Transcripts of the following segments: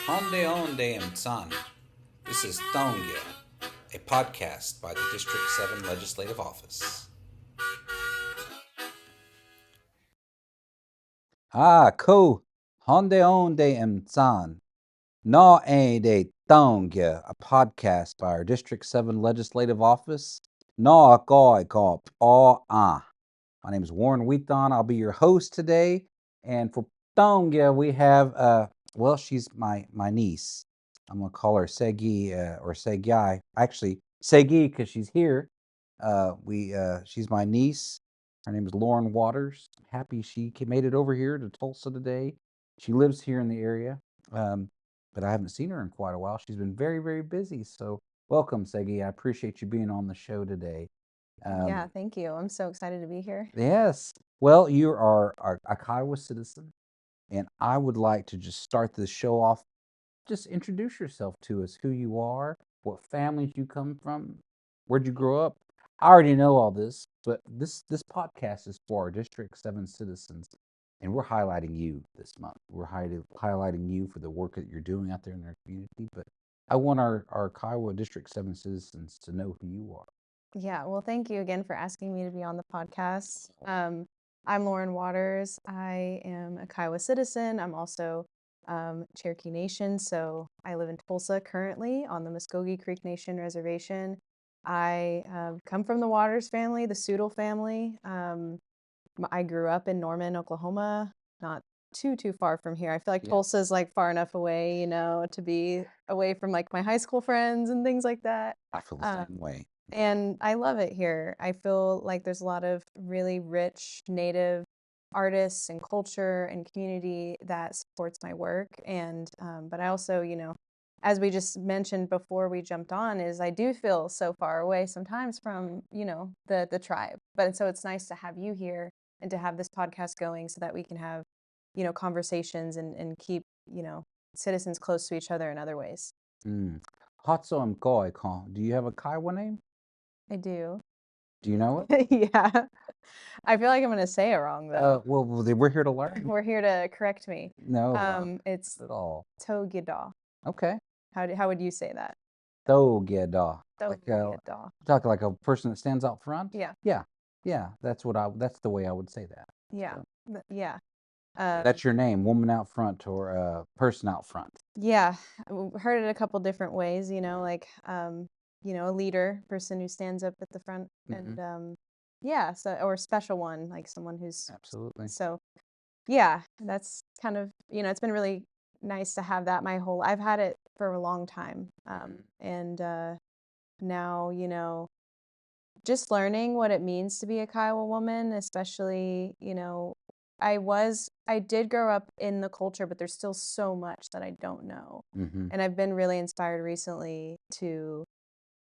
Honde Onde Mtsan. This is Thongya, a podcast by the District 7 Legislative Office. Ko Honde Onde Mtsan. No A de Thongya, a podcast by our District 7 Legislative Office. No Koi Kop O Ah. My name is Warren Queton. I'll be your host today. And for Thongya, we have she's my niece. I'm gonna call her Segi or Segai. Actually, Segi because she's here. She's my niece. Her name is Loren Waters. Happy she made it over here to Tulsa today. She lives here in the area, but I haven't seen her in quite a while. She's been very, very busy. So welcome, Segi. I appreciate you being on the show today. Yeah, thank you. I'm so excited to be here. Yes. Well, you are a Kiowa citizen, and I would like to just start this show off. Just introduce yourself to us, who you are, what families you come from, where'd you grow up. I already know all this, but this podcast is for our District 7 citizens, and we're highlighting you this month. We're highlighting you for the work that you're doing out there in our community, but I want our Kiowa District 7 citizens to know who you are. Yeah, well, thank you again for asking me to be on the podcast. I'm Loren Waters. I am a Kiowa citizen. I'm also Cherokee Nation, so I live in Tulsa currently on the Muskogee Creek Nation Reservation. I come from the Waters family, the Soodle family. I grew up in Norman, Oklahoma, not too far from here. I feel like Yeah, Tulsa is like far enough away, to be away from like my high school friends and things like that. I feel the Um, same way. and I love it here. I feel like there's a lot of really rich native artists and culture and community that supports my work. And but I also, as we just mentioned before we jumped on, is I do feel so far away sometimes from, the tribe. But so it's nice to have you here and to have this podcast going so that we can have, conversations and keep, citizens close to each other in other ways. Mm. Hatso Mkoa, do you have a Kiowa name? I do. Do you know it? Yeah. I feel like I'm gonna say it wrong though. We're here to learn. We're here to correct me. No, It's not at all. Togeda. Okay. How would you say that? Thogeda. Like Togeda. talk like a person that stands out front. Yeah. Yeah, yeah. That's the way I would say that. Yeah. So Yeah. that's your name, woman out front or person out front. Yeah. Heard it a couple different ways, like a leader, person who stands up at the front Hmm. and yeah, so or a special one, like someone who's Absolutely. so yeah, that's kind of, it's been really nice to have that I've had it for a long time. And now, just learning what it means to be a Kiowa woman, especially, I did grow up in the culture, but there's still so much that I don't know. Hmm. And I've been really inspired recently to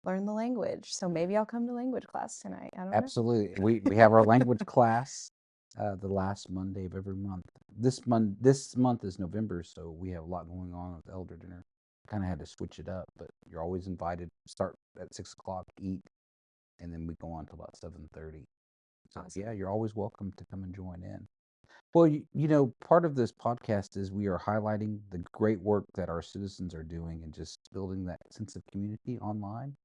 learn the language. So maybe I'll come to language class tonight. I don't know. Absolutely. We have our language class the last Monday of every month. This month is November, so we have a lot going on with Elder Dinner. Kind of had to switch it up, but you're always invited. Start at 6 o'clock, eat, and then we go on till about 7:30. So Awesome. yeah, you're always welcome to come and join in. Well, part of this podcast is we are highlighting the great work that our citizens are doing and just building that sense of community online.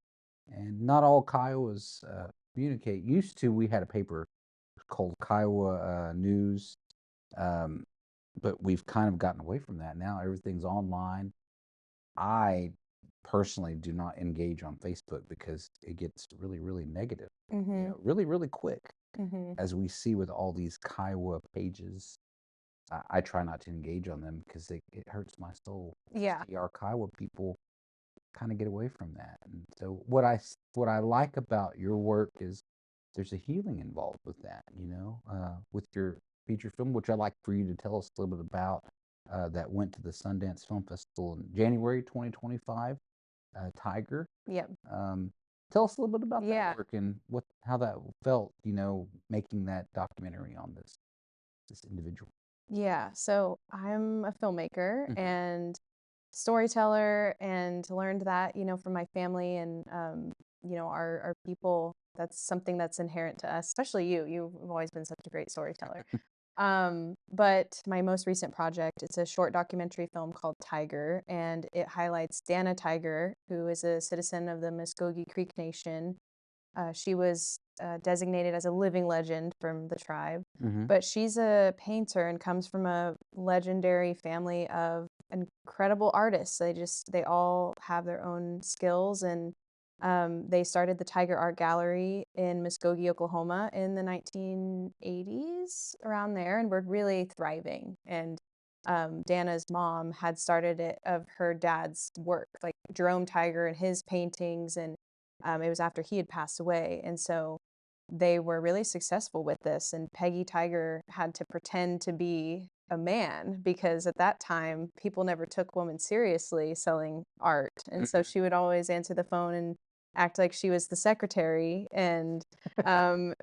And not all Kiowas communicate. Used to, we had a paper called Kiowa News, um, but we've kind of gotten away from that. Now everything's online. I personally do not engage on Facebook because it gets really, really negative, Mhm. really, really quick. Mhm. As we see with all these Kiowa pages, I try not to engage on them because it hurts my soul to Yeah. see our Kiowa people kind of get away from that. And so what I like about your work is there's a healing involved with that, with your feature film, which I'd like for you to tell us a little bit about. That went to the Sundance Film Festival in January 2025. Tiger. Yep. Um, Tell us a little bit about that Yeah. work and how that felt, making that documentary on this individual. Yeah. So I'm a filmmaker Hmm. and storyteller and learned that, from my family and our people. That's something that's inherent to us, especially you. You've always been such a great storyteller. But my most recent project, it's a short documentary film called Tiger, and it highlights Dana Tiger, who is a citizen of the Muskogee Creek Nation. She was designated as a living legend from the tribe, Mm-hmm. but she's a painter and comes from a legendary family of incredible artists. They all have their own skills, and they started the Tiger Art Gallery in Muskogee, Oklahoma in the 1980s, around there, and we're really thriving. And Dana's mom had started it of her dad's work, like Jerome Tiger and his paintings, and it was after he had passed away. And so they were really successful with this. And Peggy Tiger had to pretend to be a man because at that time, people never took women seriously selling art. And so she would always answer the phone and act like she was the secretary and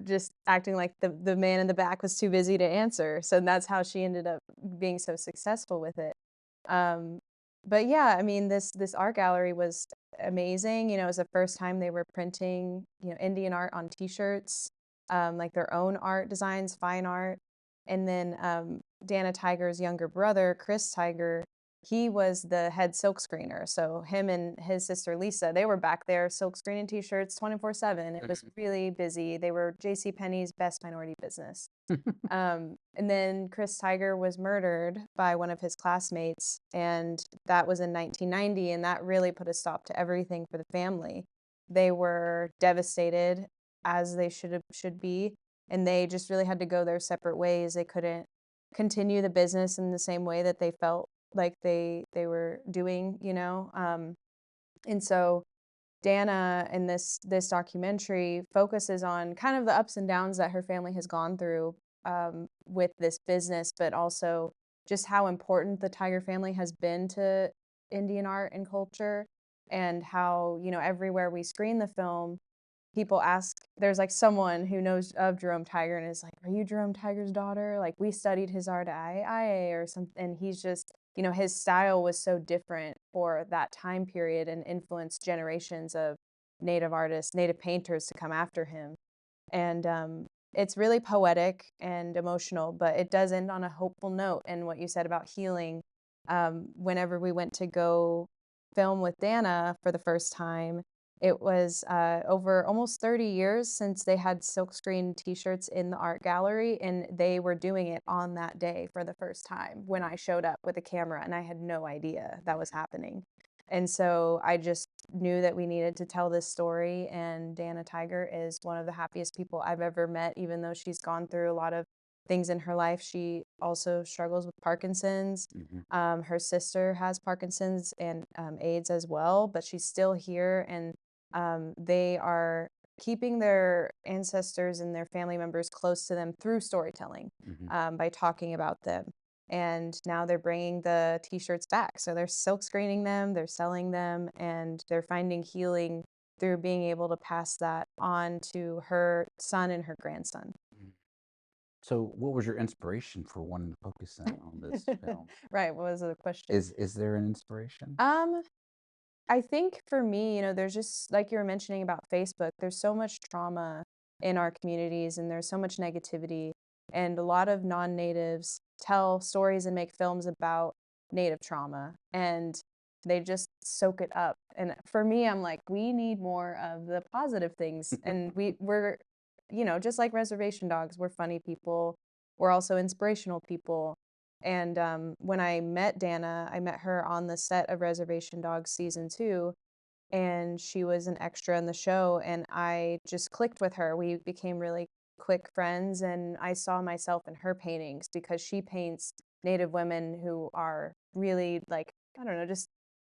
just acting like the man in the back was too busy to answer. So that's how she ended up being so successful with it. Um, but yeah, I mean, this art gallery was amazing. It was the first time they were printing, Indian art on T-shirts, like their own art designs, fine art. And then Dana Tiger's younger brother, Chris Tiger, he was the head silk screener. So him and his sister Lisa, they were back there silk screening T-shirts 24/7. It was really busy. They were J.C. Penney's best minority business. And then Chris Tiger was murdered by one of his classmates, and that was in 1990, and that really put a stop to everything for the family. They were devastated, as they should be, and they just really had to go their separate ways. They couldn't continue the business in the same way that they felt like they were doing. And so Dana in this documentary focuses on kind of the ups and downs that her family has gone through with this business, but also just how important the Tiger family has been to Indian art and culture, and how, everywhere we screen the film, people ask, there's like someone who knows of Jerome Tiger and is like, "Are you Jerome Tiger's daughter? Like, we studied his art at IIA or something." And he's just, his style was so different for that time period and influenced generations of Native artists, Native painters to come after him. And it's really poetic and emotional, but it does end on a hopeful note. And what you said about healing, whenever we went to go film with Dana for the first time, it was over almost 30 years since they had silkscreen T-shirts in the art gallery, and they were doing it on that day for the first time when I showed up with a camera, and I had no idea that was happening. And so I just knew that we needed to tell this story, and Dana Tiger is one of the happiest people I've ever met, even though she's gone through a lot of things in her life. She also struggles with Parkinson's. Her sister has Parkinson's and AIDS as well, but she's still here, and they are keeping their ancestors and their family members close to them through storytelling, by talking about them. And now they're bringing the T-shirts back. So they're silk screening them, they're selling them, and they're finding healing through being able to pass that on to her son and her grandson. So, what was your inspiration for wanting to focus in on this film? Right. What was the question? Is there an inspiration? I think for me, there's just like you were mentioning about Facebook, there's so much trauma in our communities and there's so much negativity. And a lot of non-natives tell stories and make films about native trauma, and they just soak it up. And for me, I'm like, we need more of the positive things. And we're, just like Reservation Dogs, we're funny people. We're also inspirational people. And when I met Dana, I met her on the set of Reservation Dogs season 2, and she was an extra in the show. And I just clicked with her. We became really quick friends, and I saw myself in her paintings because she paints Native women who are really, like, I don't know, just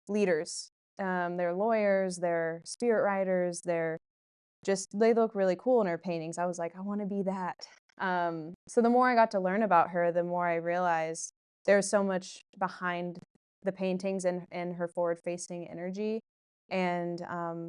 leaders. They're lawyers, they're spirit riders, they look really cool in her paintings. I was like, I want to be that. So the more I got to learn about her, the more I realized there's so much behind the paintings and her forward-facing energy. And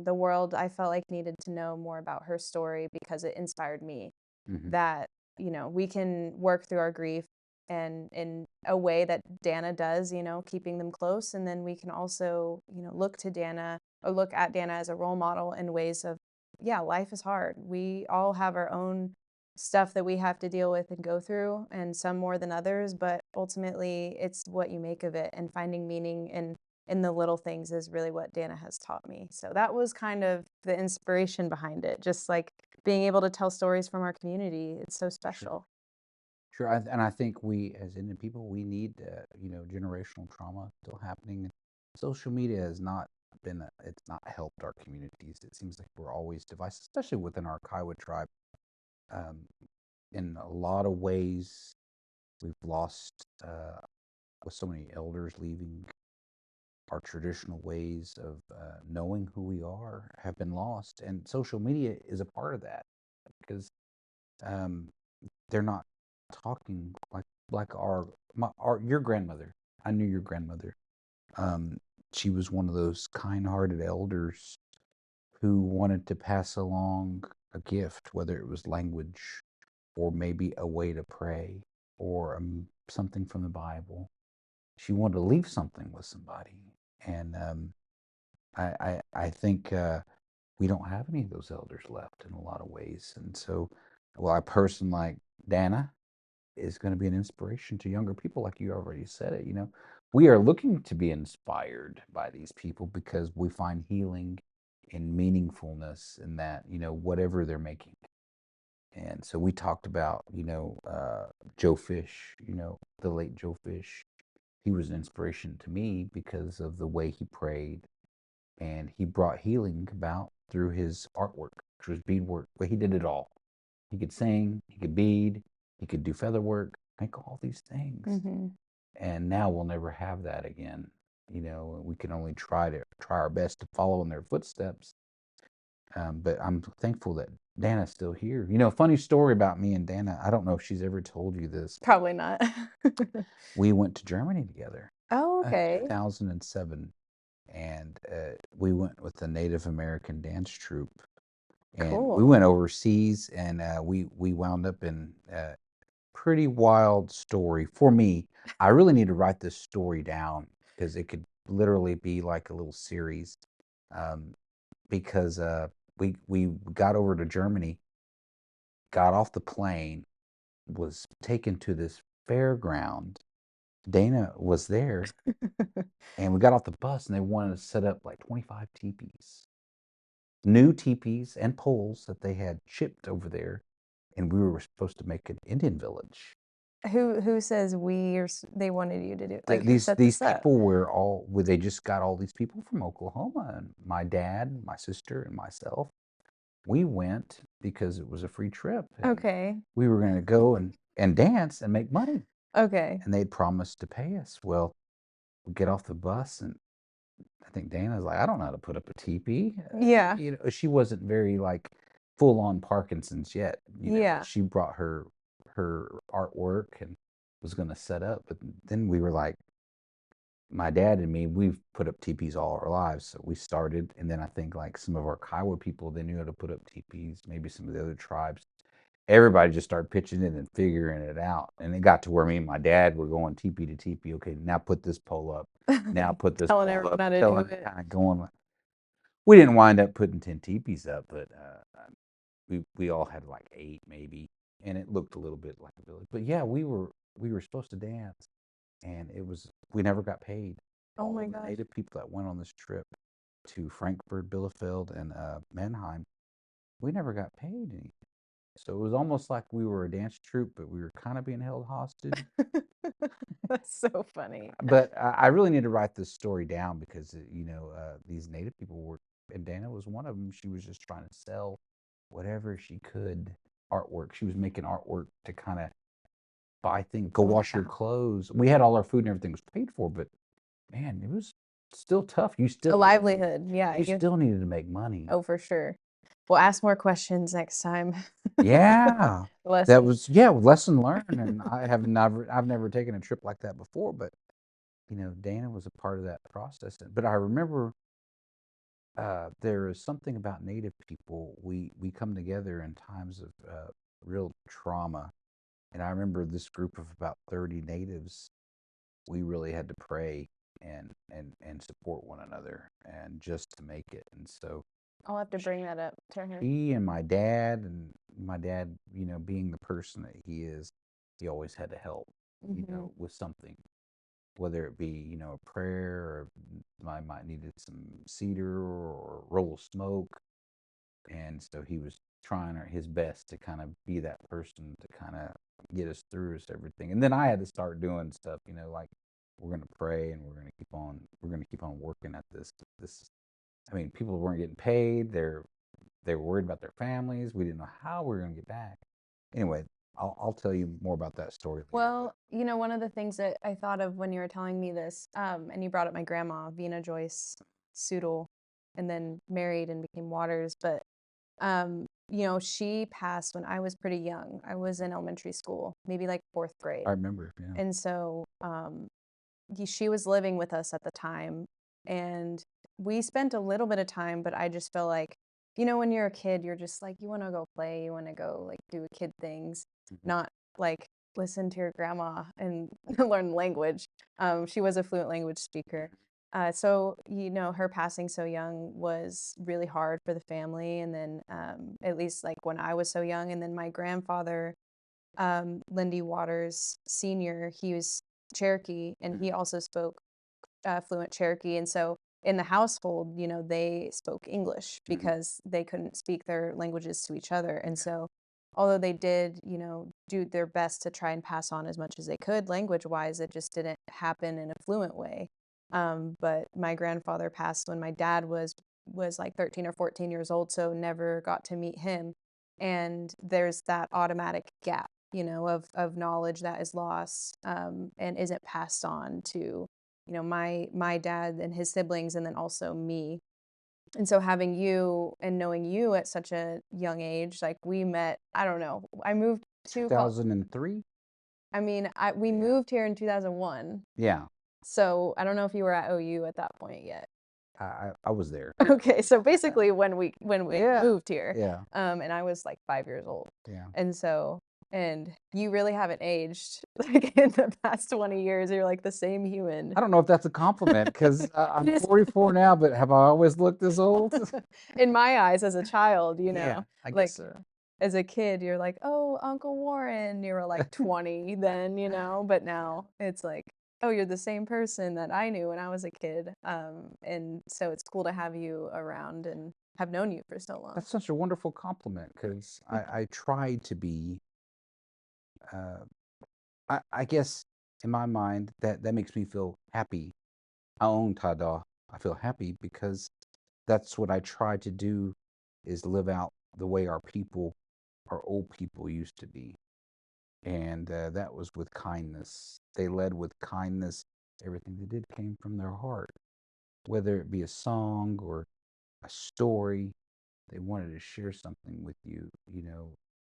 the world, I felt like, needed to know more about her story because it inspired me that, we can work through our grief and in a way that Dana does, keeping them close. And then we can also, look to Dana or look at Dana as a role model in ways of, yeah, life is hard. We all have our own stuff that we have to deal with and go through, and some more than others, but ultimately it's what you make of it, and finding meaning in the little things is really what Dana has taught me. So that was kind of the inspiration behind it, just like being able to tell stories from our community. It's so Sure. special. Sure, and I think we, as Indian people, we need, generational trauma still happening. And social media has not it's not helped our communities. It seems like we're always divided, especially within our Kiowa tribe. Um, in a lot of ways, we've lost, with so many elders leaving, our traditional ways of knowing who we are have been lost, and social media is a part of that because um, they're not talking like your grandmother. I knew your grandmother. Um, she was one of those kind-hearted elders who wanted to pass along a gift, whether it was language or maybe a way to pray or something from the Bible. She wanted to leave something with somebody, and I think we don't have any of those elders left in a lot of ways, and so, well, a person like Dana is going to be an inspiration to younger people, like you already said it. We are looking to be inspired by these people because we find healing and meaningfulness in that, whatever they're making. And so we talked about, Joe Fish, the late Joe Fish. He was an inspiration to me because of the way he prayed, and he brought healing about through his artwork, which was beadwork. But he did it all. He could sing, he could bead, he could do feather work, make all these things. Hmm. And now we'll never have that again. We can only try our best to follow in their footsteps. But I'm thankful that Dana's still here. Funny story about me and Dana. I don't know if she's ever told you this. Probably not. We went to Germany together Oh, in okay. 2007, and we went with the Native American dance troupe, and we Cool. went overseas, and we wound up in pretty wild story for me. I really need to write this story down because it could literally be like a little series. Um, because we got over to Germany, got off the plane, was taken to this fairground. Dana was there, and we got off the bus, and they wanted to set up like 25 teepees, new teepees and poles that they had shipped over there, and we were supposed to make an Indian village. Who says we, or they wanted you to do, th- like, who these set these this up? people were all well, they just got all these people from Oklahoma, and my dad, my sister, and myself. We went because it was a free trip, and Okay. we were going to go and dance and make money, Okay. and they'd promised to pay us. Well, we get off the bus, and I think Dana's like, I don't know how to put up a teepee. Yeah. She wasn't very like full on Parkinson's yet. Yeah. She brought her artwork and was going to set up, but then we were like, my dad and me, we've put up teepees all our lives. So we started, and then I think like some of our Kiowa people, they knew how to put up teepees, maybe some of the other tribes. Everybody just started pitching in and figuring it out. And it got to where me and my dad were going teepee to teepee. Okay, now put this pole up. Now put this Telling pole everyone up. how to do Telling, it. kind of going. We didn't wind up putting 10 teepees up, but we all had like 8 maybe, and it looked a little bit like a village. But yeah, we were supposed to dance, and we never got paid. Oh All my of the gosh. Native people that went on this trip to Frankfurt, Bielefeld, and Mannheim, we never got paid anything. So it was almost like we were a dance troupe, but we were kind of being held hostage. That's so funny. But I really need to write this story down because these Native people were, and Dana was one of them. She was just trying to sell whatever she could, artwork. She was making artwork to kind of buy things, go wash your clothes. We had all our food and everything was paid for, but man, it was still tough. A livelihood. Yeah. You still needed to make money. Oh, for sure. We'll ask more questions next time. Yeah. That Lesson. was, yeah, lesson learned. And I've never taken a trip like that before, but Dana was a part of that process. But I remember there is something about Native people. We come together in times of real trauma. And I remember this group of about 30 natives, we really had to pray and support one another and just to make it. And so I'll have to bring that up to her. She and my dad, being the person that he is, he always had to help, Mm-hmm. with something, whether it be, a prayer or I might needed some cedar or a roll of smoke. And so he was trying his best to kind of be that person to kind of get us through everything. And then I had to start doing stuff, like we're going to pray and we're going to keep on working at this. I mean, people weren't getting paid. They were worried about their families. We didn't know how we were going to get back. Anyway, I'll tell you more about that story later. Well, one of the things that I thought of when you were telling me this, and you brought up my grandma, Vina Joyce Sudel, and then married and became Waters. But, she passed when I was pretty young. I was in elementary school, maybe like fourth grade. I remember, yeah. And so she was living with us at the time. And we spent a little bit of time, but I just feel like, when you're a kid, you're just like, you want to go play, you want to go like do kid things, not like listen to your grandma and learn language. She was a fluent language speaker. So, her passing so young was really hard for the family. And then, at least like when I was so young, and then my grandfather, Lindy Waters Sr., he was Cherokee, and he also spoke fluent Cherokee. And so in the household, they spoke English because they couldn't speak their languages to each other. And so although they did, do their best to try and pass on as much as they could language wise, it just didn't happen in a fluent way. But my grandfather passed when my dad was like 13 or 14 years old, so never got to meet him. And there's that automatic gap, of knowledge that is lost, and isn't passed on to, my dad and his siblings, and then also me. And so having you and knowing you at such a young age, like we met, I don't know, I moved to 2003? I mean, we moved here in 2001. Yeah, So I don't know if you were at OU at that point yet. I was there. Okay, so basically when we Yeah, moved here, yeah, and I was like 5 years old. yeah. And you really haven't aged like in the past 20 years. You're like the same human. I don't know if that's a compliment because I'm It is. 44 now, but have I always looked this old? In my eyes as a child, Yeah, I like guess so. as a kid, you're like, oh, Uncle Warren. You were like 20 then, but now it's like, oh, you're the same person that I knew when I was a kid. And so it's cool to have you around and have known you for so long. That's such a wonderful compliment because I try to be, uh, I guess in my mind that makes me feel happy. Aon tada. I feel happy because that's what I try to do is live out the way our old people used to be. And that was with kindness. They led with kindness. Everything they did came from their heart, whether it be a song or a story. They wanted to share something with you.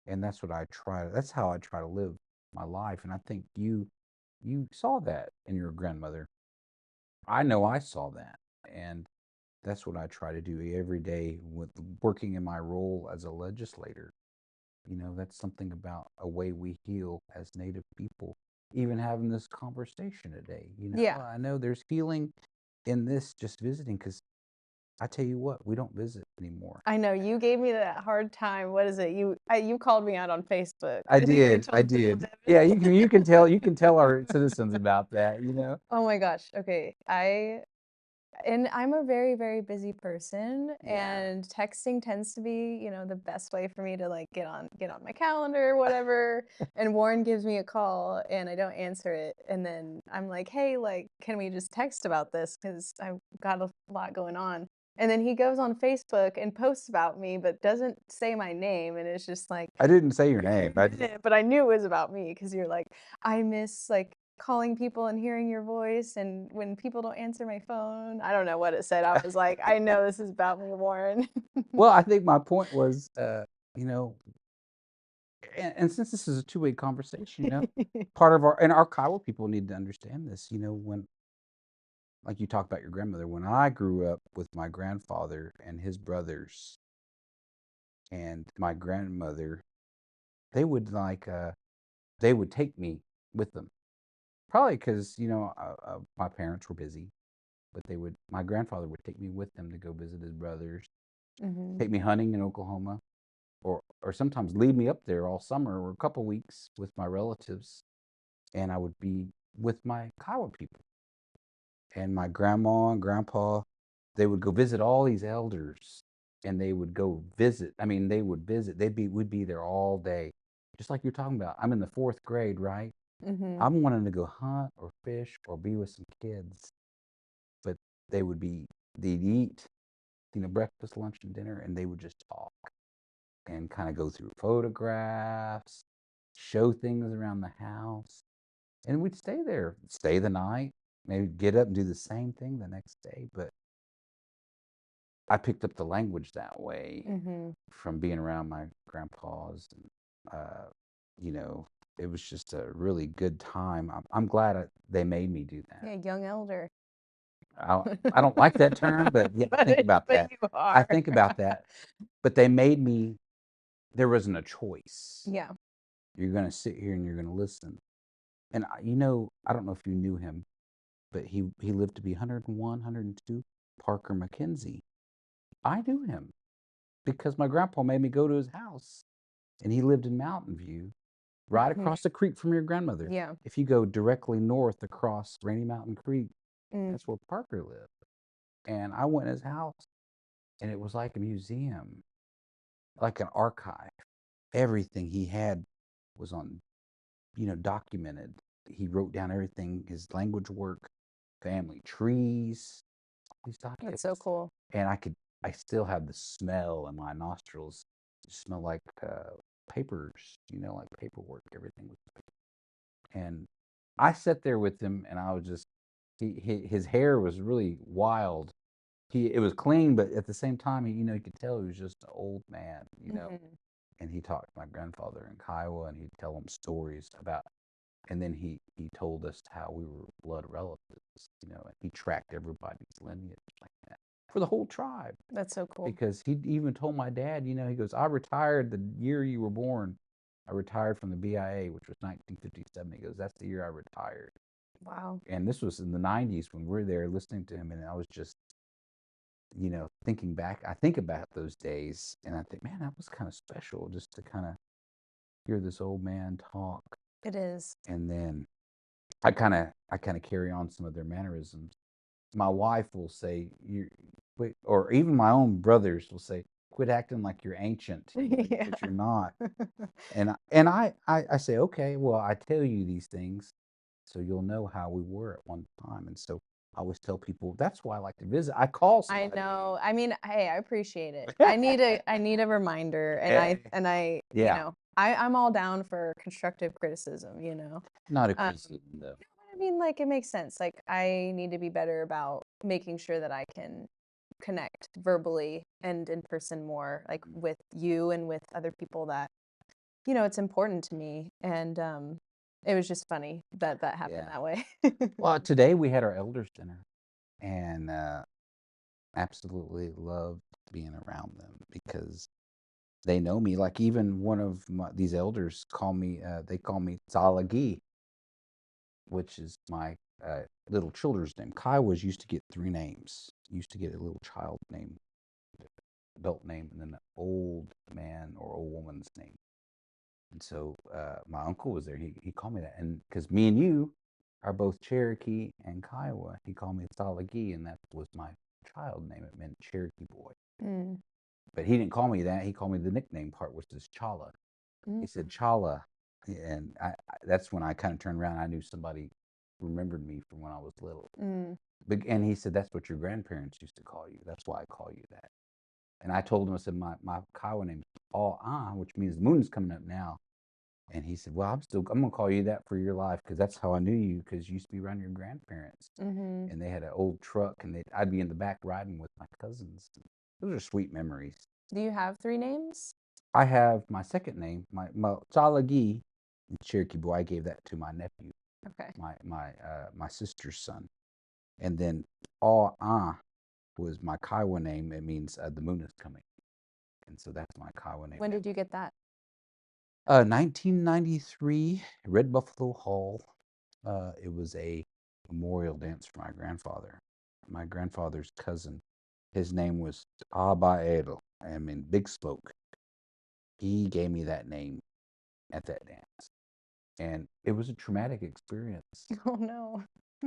And that's what I try. That's how I try to live my life. And I think you saw that in your grandmother. I know I saw that, and that's what I try to do every day with working in my role as a legislator. That's something about a way we heal as Native people. Even having this conversation today, Yeah. I know there's healing in this just visiting because I tell you what, we don't visit anymore. I know you gave me that hard time. What is it? You called me out on Facebook. I I think I did, I told did. Devin. Yeah, you can tell our citizens about that. Oh my gosh. Okay. I'm a very, very busy person, Yeah. and texting tends to be, the best way for me to like get on my calendar or whatever. And Warren gives me a call and I don't answer it. And then I'm like, hey, like, can we just text about this? Because I've got a lot going on. And then he goes on Facebook and posts about me, but doesn't say my name. And it's just like, I didn't say your name. but I knew it was about me because you're like, I miss like calling people and hearing your voice, and when people don't answer my phone, I don't know what it said. I was like, I know this is about me, Warren. Well, I think my point was, you know, and since this is a two-way conversation, part of our Kiowa people need to understand this. When like you talk about your grandmother, when I grew up with my grandfather and his brothers and my grandmother, they would they would take me with them. Probably because my parents were busy, but my grandfather would take me with them to go visit his brothers. take me hunting in Oklahoma, or sometimes leave me up there all summer or a couple weeks with my relatives, and I would be with my Kiowa people. And my grandma and grandpa, they would go visit all these elders, and they would go visit. I mean, they would visit. We'd be there all day, just like you're talking about. I'm in the fourth grade, right? I'm wanting to go hunt or fish or be with some kids, but they would be they'd eat, breakfast, lunch, and dinner, and they would just talk and kind of go through photographs, show things around the house, and we'd stay there, stay the night, maybe get up and do the same thing the next day. But I picked up the language that way from being around my grandpas, and you know, it was just a really good time. I'm glad they made me do that. Yeah, young elder. I don't like that term, but yeah, I think about that. You are. I think about that. But they made me. There wasn't a choice. Yeah. You're gonna sit here and you're gonna listen. And I don't know if you knew him, but he lived to be 101, 102. Parker McKenzie. I knew him because my grandpa made me go to his house, and he lived in Mountain View, right across the creek from your grandmother. Yeah. If you go directly north across Rainy Mountain Creek, that's where Parker lived. And I went to his house, and it was like a museum, like an archive. Everything he had was on, documented. He wrote down everything, his language work, family trees, these documents. That's so cool. And I still have the smell in my nostrils. It smell like papers, like paperwork, everything was paper. And I sat there with him, and I was just, his hair was really wild. It was clean, but at the same time, you could tell he was just an old man, And he talked to my grandfather in Kiowa, and he'd tell him stories about, and then he told us how we were blood relatives, and he tracked everybody's lineage like that for the whole tribe. That's so cool. Because he even told my dad, he goes, I retired the year you were born. I retired from the BIA, which was 1957. He goes, that's the year I retired. Wow. And this was in the 90s when we're there listening to him, and I was just, thinking back. I think about those days, and I think, man, that was kind of special just to kind of hear this old man talk. It is. And then I kind of carry on some of their mannerisms. My wife will say, or even my own brothers will say, quit acting like you're ancient, because you're not. And I say, okay, well, I tell you these things so you'll know how we were at one time. And so I always tell people, that's why I like to visit. I call somebody. I know. I mean, hey, I appreciate it. I need a reminder, and I'm all down for constructive criticism, Not a criticism, though. I mean, like, it makes sense. Like, I need to be better about making sure that I can connect verbally and in person more, like with you and with other people that, it's important to me. And it was just funny that happened that way. Well, today we had our elders dinner, and absolutely loved being around them because they know me. Like, even one of these elders they call me Salagi, which is my little children's name. Kiowas used to get 3 names. Used to get a little child name, adult name, and then an old man or old woman's name. And so my uncle was there. He called me that, and because me and you are both Cherokee and Kiowa, he called me Salagi, and that was my child name. It meant Cherokee boy. But he didn't call me that. He called me the nickname part, which is Chala. He said Chala, and that's when I kind of turned around. I knew somebody remembered me from when I was little. And he said, that's what your grandparents used to call you. That's why I call you that. And I told him, I said, my Kiowa name is which means the moon is coming up now. And he said, well, I'm going to call you that for your life, because that's how I knew you, because you used to be around your grandparents. And they had an old truck, and I'd be in the back riding with my cousins. Those are sweet memories. Do you have 3 names? I have my second name, my Salagi, in Cherokee boy. I gave that to my nephew. Okay. My sister's son. And then was my Kiowa name. It means the moon is coming. And so that's my Kiowa name. When did you get that? 1993, Red Buffalo Hall. It was a memorial dance for my grandfather. My grandfather's cousin His name was Abael. I mean, Big Smoke. He gave me that name at that dance, and it was a traumatic experience. Oh no.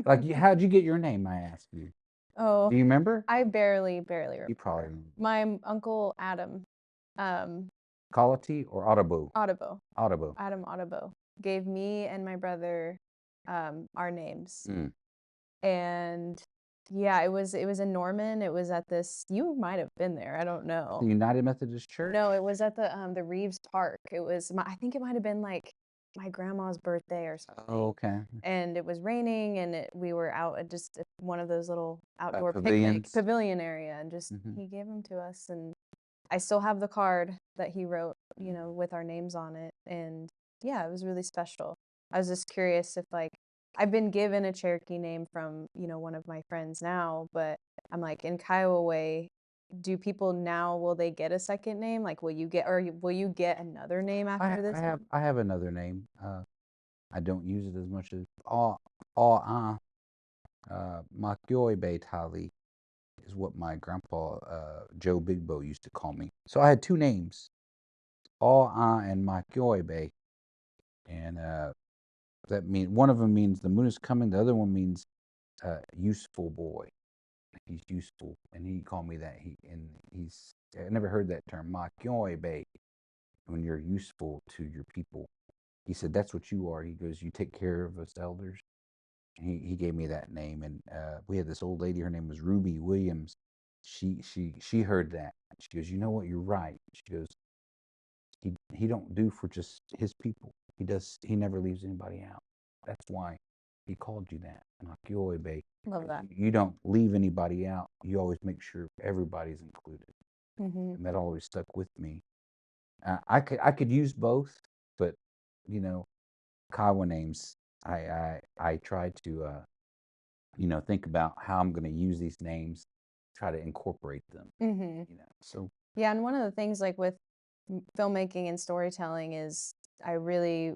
Like, how'd you get your name? I asked you. Oh, Do you remember? I barely You remember. probably remember. My uncle Adam, um, Colity or Audabo? Audabo, Audabo. Adam Audabo, gave me and my brother our names. Mm. And yeah, it was in Norman. It was at this. You might have been there. I don't know. The United Methodist Church? No, it was at the Reeves Park. It was I think it might have been like my grandma's birthday or something. Oh, okay. And it was raining, and we were out at just one of those little outdoor Pavilions. pavilion area, and just Mhm. he gave them to us, and I still have the card that he wrote, with our names on it, and yeah, it was really special. I was just curious if like I've been given a Cherokee name from, one of my friends now, but I'm like in Kiowa way, do people now will they get a second name? Like will you get another name after this? I have another name. I don't use it as much as Makioi Bay Tali is what my grandpa Joe Bigbo used to call me. So I had two names, and Makioi Bay, and that mean one of them means the moon is coming. The other one means useful boy. He's useful, and he called me that. I never heard that term Makioi Bay when you're useful to your people. He said that's what you are. He goes, you take care of us elders. He gave me that name, and we had this old lady. Her name was Ruby Williams. She heard that. She goes, you know what? You're right. She goes, he don't do for just his people. He never leaves anybody out. That's why he called you that. Nakioe Bay. Love that. You don't leave anybody out. You always make sure everybody's included, Mm-hmm. and that always stuck with me. I could use both, but Kiowa names. I try to think about how I'm going to use these names, try to incorporate them. Mm-hmm. So Yeah, and one of the things like with filmmaking and storytelling is I really,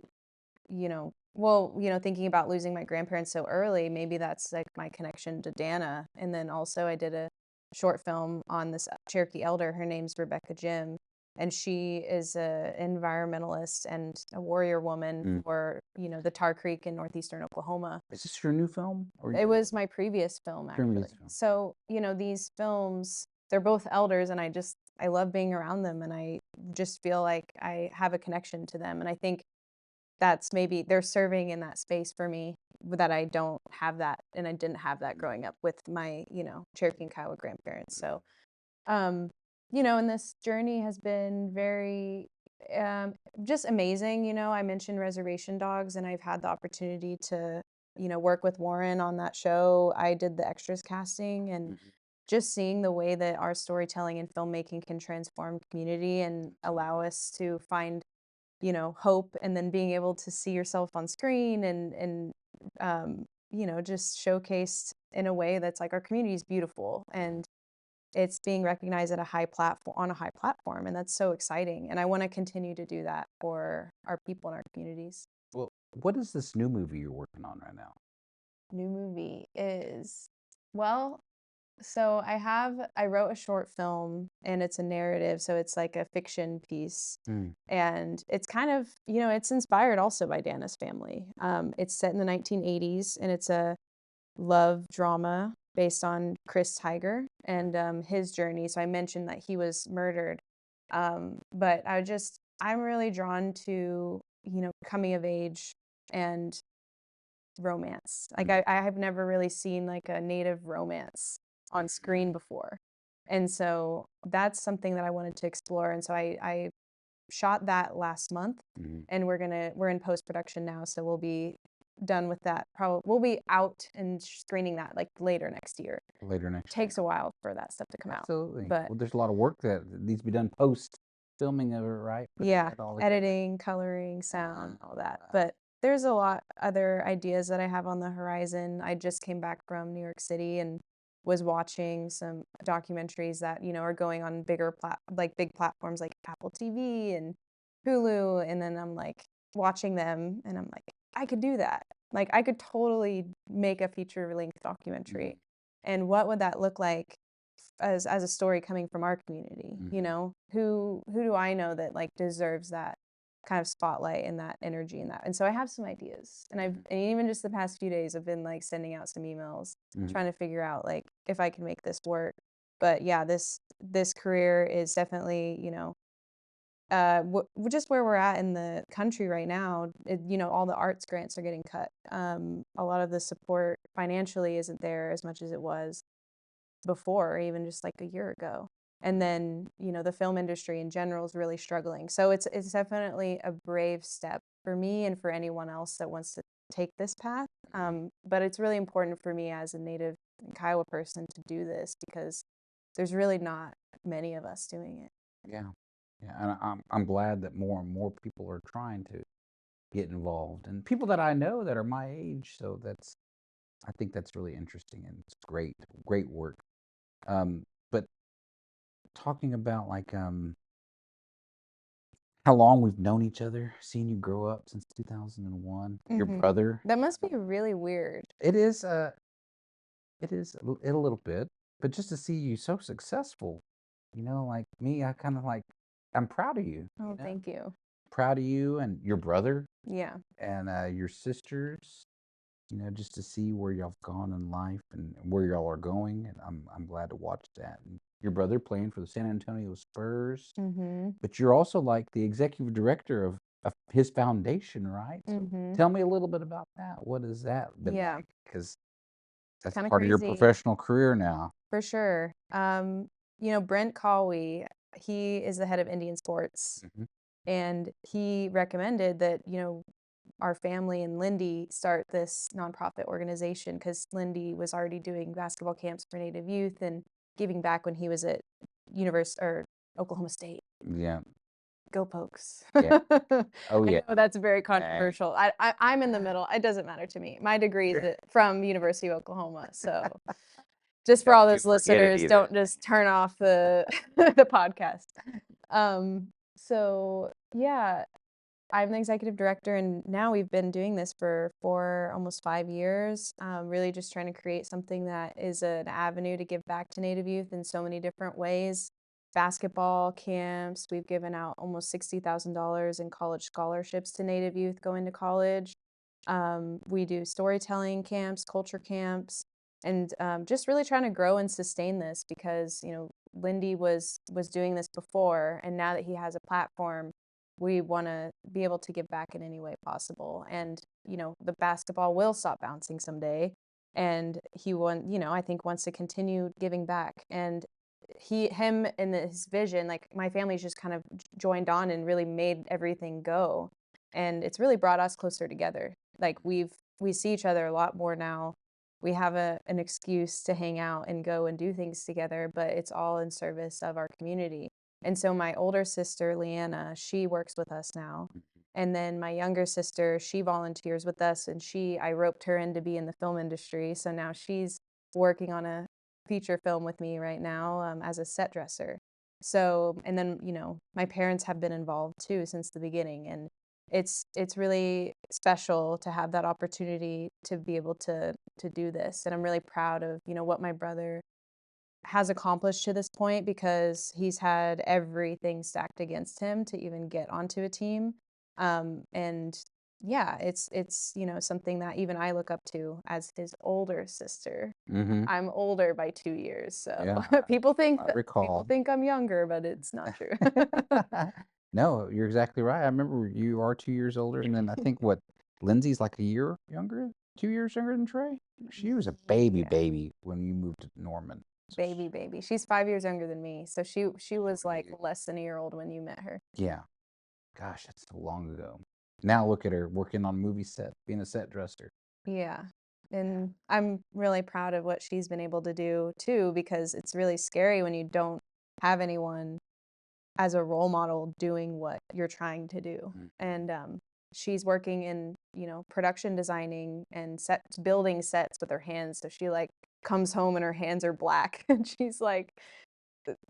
thinking about losing my grandparents so early, maybe that's like my connection to Dana. And then also I did a short film on this Cherokee elder. Her name's Rebecca Jim, and she is a environmentalist and a warrior woman for, the Tar Creek in northeastern Oklahoma. Is this your new film? It was my previous film, actually. So, these films, they're both elders, and I love being around them, and I just feel like I have a connection to them. And I think that's maybe they're serving in that space for me that I don't have that, and I didn't have that growing up with my, Cherokee and Kiowa grandparents. So, and this journey has been very just amazing. I mentioned Reservation Dogs, and I've had the opportunity to, work with Warren on that show. I did the extras casting, and just seeing the way that our storytelling and filmmaking can transform community and allow us to find, hope, and then being able to see yourself on screen and just showcased in a way that's like our community is beautiful, and it's being recognized at a high platform, and that's so exciting. And I want to continue to do that for our people in our communities. Well, what is this new movie you're working on right now? New movie is, well, so I wrote a short film, and it's a narrative, so it's like a fiction piece. And it's kind of, it's inspired also by Dana's family. It's set in the 1980s, and it's a love drama based on Chris Tiger and his journey. So I mentioned that he was murdered. But I'm really drawn to, coming of age and romance. Like I have never really seen like a Native romance on screen before. And so that's something that I wanted to explore. And so I shot that last month, and we're in post-production now. So we'll be done with that. Probably we'll be out and screening that like later next year. Takes a while for that stuff to come out. Absolutely. But there's a lot of work that needs to be done post filming of it, right? Yeah, editing, coloring, sound, all that. But there's a lot other ideas that I have on the horizon. I just came back from New York City and was watching some documentaries that, are going on big platforms like Apple TV and Hulu. And then I'm like watching them, and I'm like, I could do that. Like I could totally make a feature-length documentary. And what would that look like as a story coming from our community. You know, who do I know that like deserves that kind of spotlight and that energy and that. And so I have some ideas, and and even just the past few days I've been like sending out some emails trying to figure out like if I can make this work. But yeah, this career is definitely, you know, just where we're at in the country right now. You know, all the arts grants are getting cut. A lot of the support financially isn't there as much as it was before, or even just like a year ago. And then, you know, the film industry in general is really struggling. So it's definitely a brave step for me and for anyone else that wants to take this path. But it's really important for me as a native Kiowa person to do this because there's really not many of us doing it. Yeah, yeah, and I'm glad that more and more people are trying to get involved, and people that I know that are my age. So I think that's really interesting, and it's great work. But talking about like how long we've known each other, seeing you grow up since 2001, your brother. That must be really weird. It is a little bit, but just to see you so successful, you know, like me, I kind of like I'm proud of you. Oh, You know, thank you. proud of you and your brother Yeah. and your sisters. You know, just to see where y'all have gone in life and where y'all are going, and I'm glad to watch that. And your brother playing for the San Antonio Spurs, but you're also like the executive director of his foundation, right? So tell me a little bit about that. What has that been Yeah. like? Because that's Kind of part of your crazy. professional career now. For sure. You know, Brent Colwee, he is the head of Indian sports, and he recommended that, you know, our family and Lindy start this nonprofit organization because Lindy was already doing basketball camps for Native youth and giving back when he was at Oklahoma State. Yeah. Go Pokes. Yeah. Oh, I yeah. know that's very controversial. I'm in the middle. It doesn't matter to me. My degree is from University of Oklahoma, so just for all those listeners, don't just turn off the the podcast. So yeah, I'm the executive director, and now we've been doing this for almost 5 years. Really just trying to create something that is an avenue to give back to Native youth in so many different ways. Basketball camps, we've given out almost $60,000 in college scholarships to Native youth going to college. We do storytelling camps, culture camps, and just really trying to grow and sustain this because, you know, Lindy was doing this before, and now that he has a platform, we want to be able to give back in any way possible. And, you know, the basketball will stop bouncing someday, and you know, I think wants to continue giving back. And him and his vision, like my family's just kind of joined on and really made everything go. And it's really brought us closer together. Like we see each other a lot more now. We have an excuse to hang out and go and do things together, but it's all in service of our community. And so my older sister, Leanna, she works with us now. And then my younger sister, she volunteers with us, and I roped her in to be in the film industry. So now she's working on a feature film with me right now as a set dresser. So, and then, you know, my parents have been involved too since the beginning. And it's really special to have that opportunity to be able to do this. And I'm really proud of, you know, what my brother has accomplished to this point because he's had everything stacked against him to even get onto a team. And yeah, it's you know, something that even I look up to as his older sister. I'm older by 2 years, so Yeah, people I recall. think I'm younger, but it's not true. No, you're exactly right. I remember you are 2 years older, and then I think what Lindsay's like a year younger, 2 years younger than Trey. She was a Yeah. baby when you moved to Norman. So Baby. She's 5 years younger than me, so she was like less than a year old when you met her. yeah, gosh, that's so long ago. Now look at her working on movie sets, being a set dresser. Yeah. And I'm really proud of what she's been able to do too, because it's really scary when you don't have anyone as a role model doing what you're trying to do. And she's working in, you know, production designing and building sets with her hands. So she like comes home and her hands are black and she's like,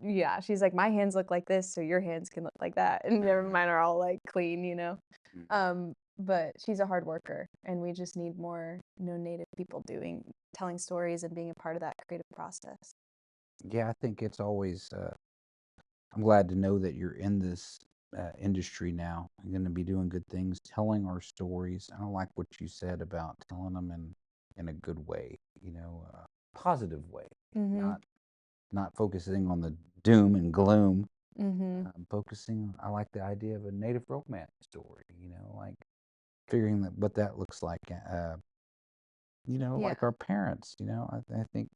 yeah, she's like, my hands look like this, so your hands can look like that. And mine are all like clean, you know. But she's a hard worker, and we just need more, you know, Native people telling stories and being a part of that creative process. Yeah, I think it's always. I'm glad to know that you're in this industry now. You're going to be doing good things, telling our stories. I don't like what you said about telling them in a good way, positive way, Mhm. not not focusing on the doom and gloom. Mhm. Focusing. I like the idea of a native romance story. Like figuring that what that looks like. Yeah. Like our parents. I think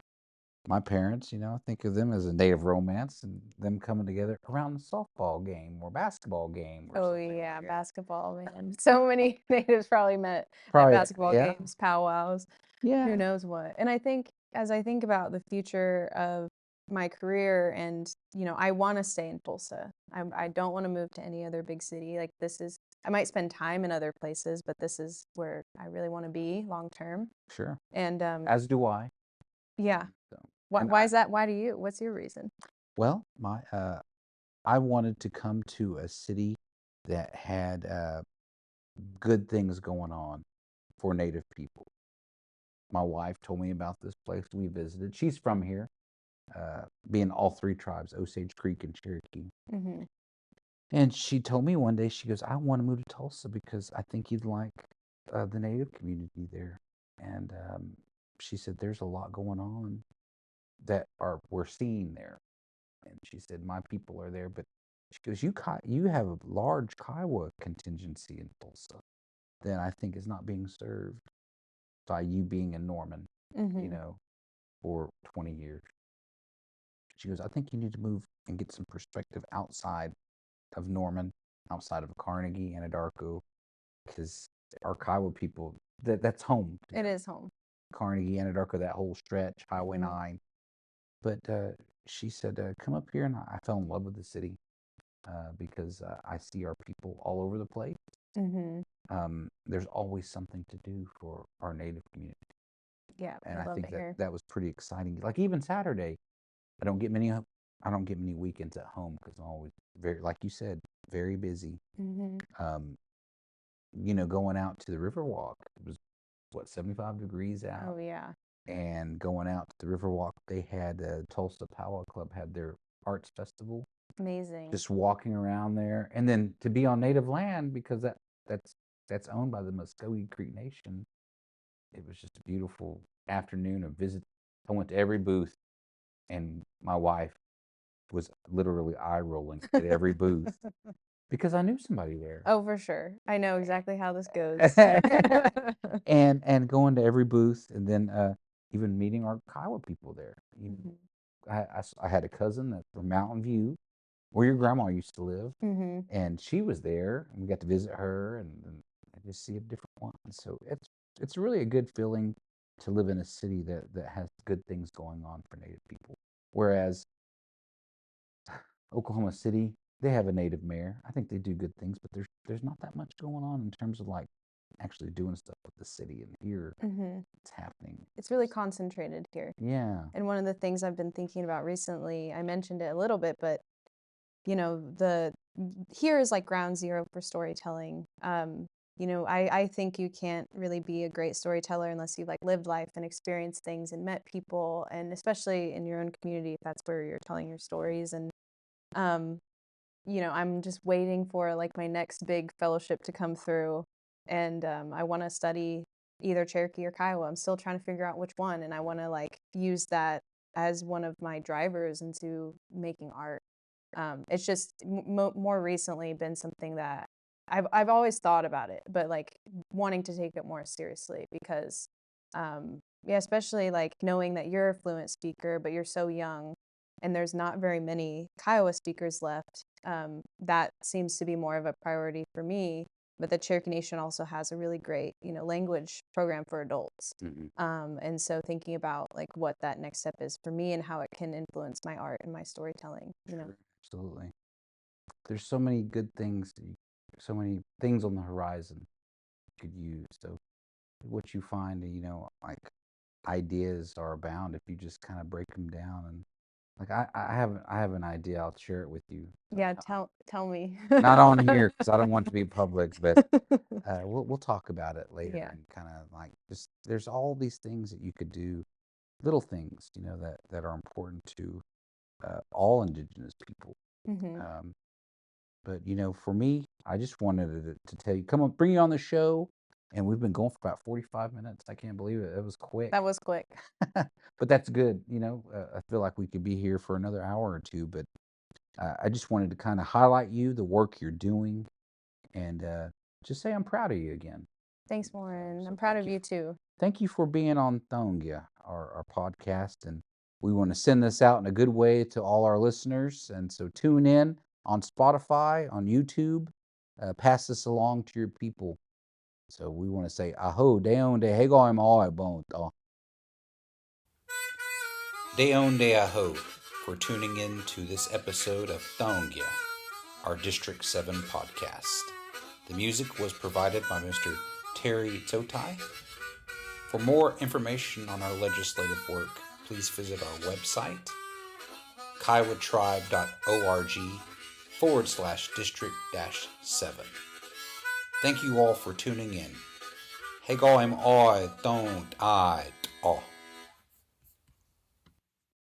my parents, I think of them as a native romance and them coming together around the softball game or basketball game or Oh something yeah, like that. basketball, man. So many natives probably met at Probably, basketball yeah, games, powwows, yeah, who knows what. And I think as I think about the future of my career and, I want to stay in Tulsa. I don't want to move to any other big city. Like I might spend time in other places, but this is where I really want to be long term. sure. And As do I. yeah. So, Why, and why is that? Why do you? What's your reason? well, I wanted to come to a city that had good things going on for Native people. My wife told me about this place we visited. She's from here, being all three tribes, Osage Creek and Cherokee. Mm-hmm. And she told me one day, she goes, I want to move to Tulsa because I think you'd like the Native community there. And she said, there's a lot going on that we're seeing there. And she said, my people are there, but she goes, you have a large Kiowa contingency in Tulsa that I think is not being served by you being a Norman, you Mm-hmm. know, for 20 years. She goes, I think you need to move and get some perspective outside of Norman, outside of Carnegie, Anadarko, because our Kiowa people, that's home to It them. is home. Carnegie, Anadarko, that whole stretch, Highway Mm-hmm. 9. But she said, come up here, and I fell in love with the city because I see our people all over the place. Mm-hmm. There's always something to do for our Native community, Yeah, and I I love think it that here. that was pretty exciting. Like even Saturday, I don't get many weekends at home because I'm always very, like you said, very busy. Mm-hmm. Um, going out to the Riverwalk. It was what 75 degrees out, Oh yeah. and going out to the Riverwalk, they had Tulsa Powwow Club had their arts festival. Amazing. Just walking around there, and then to be on native land because that's that's owned by the Muscogee Creek Nation. It was just a beautiful afternoon of visit. I went to every booth, and my wife was literally eye rolling at every booth because I knew somebody there. Oh, for sure. I know exactly how this goes. and going to every booth, and then even meeting our Kiowa people there. Mhm. I had a cousin that's from Mountain View, where your grandma used to live, Mhm. and she was there, and we got to visit her and just see a different one. So it's really a good feeling to live in a city that has good things going on for Native people. Whereas Oklahoma City, they have a Native mayor. I think they do good things, but there's not that much going on in terms of like actually doing stuff with the city. And here, Mhm. it's happening. It's really concentrated here. Yeah, And one of the things I've been thinking about recently, I mentioned it a little bit, but the here is like ground zero for storytelling. I think you can't really be a great storyteller unless you've like lived life and experienced things and met people, and especially in your own community if that's where you're telling your stories. And um, I'm just waiting for like my next big fellowship to come through, and I want to study either Cherokee or Kiowa. I'm still trying to figure out which one, and I want to like use that as one of my drivers into making art. It's just more recently been something that I've always thought about it, but like wanting to take it more seriously because, yeah, especially like knowing that you're a fluent speaker, but you're so young, and there's not very many Kiowa speakers left. That seems to be more of a priority for me. But the Cherokee Nation also has a really great, language program for adults. hmm, And so thinking about like what that next step is for me and how it can influence my art and my storytelling. sure, absolutely. There's so many good things, so many things on the horizon you could use. So what you find, like ideas are abound if you just kind of break them down. And like I have an idea. I'll share it with you Yeah, sometime. tell me. Not on here because I don't want it to be public, but we'll talk about it later Yeah. and kind of like just there's all these things that you could do, little things, that are important to all Indigenous people. Mm-hmm. But for me, I just wanted to tell you, come on, bring you on the show, and we've been going for about 45 minutes. I can't believe it. It was quick. That was quick. But that's good. I feel like we could be here for another hour or two, but I just wanted to kind of highlight you, the work you're doing, and just say I'm proud of you again. Thanks, Loren. So I'm proud of you too. Thank you for being on Thongia, our podcast. And we want to send this out in a good way to all our listeners. And so tune in on Spotify, on YouTube. Pass this along to your people. So we want to say, aho, deon de hegoim oi bonto. Deon de aho for tuning in to this episode of Thongia, our District 7 podcast. The music was provided by Mr. Terry Tsotai. For more information on our legislative work, please visit our website, kiowatribe.org/district-7. Thank you all for tuning in. Hegoim oi don't I.